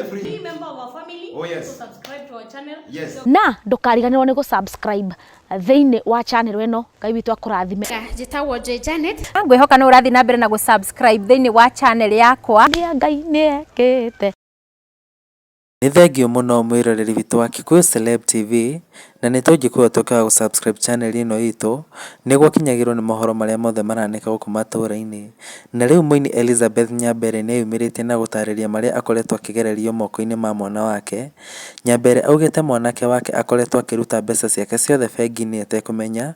free. Be member of our family. Oh yes. So subscribe to our channel. Yes. Na ndukariganirwo ni subscribe theini wa channel eno Ngai witu akurathime. Njitagwo Janet. Ngwihoka no urathi na mbere na subscribe theini wa channel yakwa. Ngai ni ekete. Nĩ thengio mũno mwĩroreri witũ wa Kikuyu Celeb TV na nĩ tũngĩkorwo tũkaga gũ-subscribe channel ĩno itũ nĩguo kinyagĩrwo nĩ mohoro marĩa mothe maranĩka gũkũ matũũra-inĩ. Na rĩu mũini Elizabeth Nyambere nĩ yumĩrĩtie na gũtarĩria marĩa akoretwo akĩgererio moko-inĩ ma mwana wake. Nyambere augĩte mwanake wake akoretwo akĩruta mbeca ciake ciothe bengi-inĩ etekũmenya.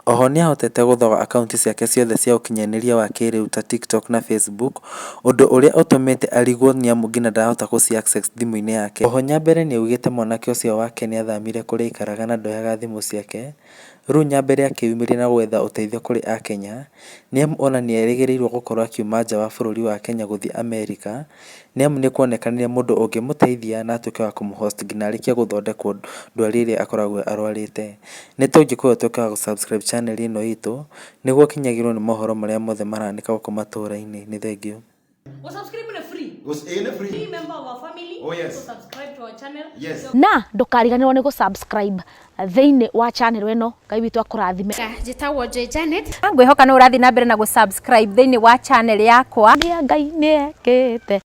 Oho nĩ ahotete gũthoga akaunti ciake ciothe cia ũkinyanĩria wa kĩrĩu ta TikTok na Facebook, ũndũ ũrĩa ũtũmĩte arigwo nĩamu nginya ndarahota gũci-access thimũ-inĩ yake. Oho Nyambere nĩ augĩte mwanake ũcio wake nĩ athamire kũrĩa aikaraga na ndoyaga thimũ ciake. Rĩu Nyambere akĩyumĩria na gwetha ũteithio kũrĩ Akenya, nĩamu ona nĩ erĩgĩrĩirwo gũkorwo akiuma nja wa bũrũri wa Kenya gũthiĩ America, nĩamu nĩ kuonekanire mũndũ ũngĩmũteithia na atuĩke wa kũmũhost nginya arĩkie gũthondekwo ndwari ĩrĩa akoragwo arwarĩte. Nĩ tũngĩkorwo tũkaga gũ-subscribe channel ĩno itũ nĩguo kinyagĩrwo nĩ mohoro marĩa mothe maranĩka gũkũ matũũra-inĩ. Nĩ thengio. Subscribe na free. Free. Be member of our family. Oh yes. So subscribe to our channel. Yes. Na ndukariganirwo ni subscribe theini wa channel eno Ngai witu akurathime. Njitagwo Janet. Ngwihoka no urathi na mbere na subscribe theini wa channel yakwa. Ngai ni ekete.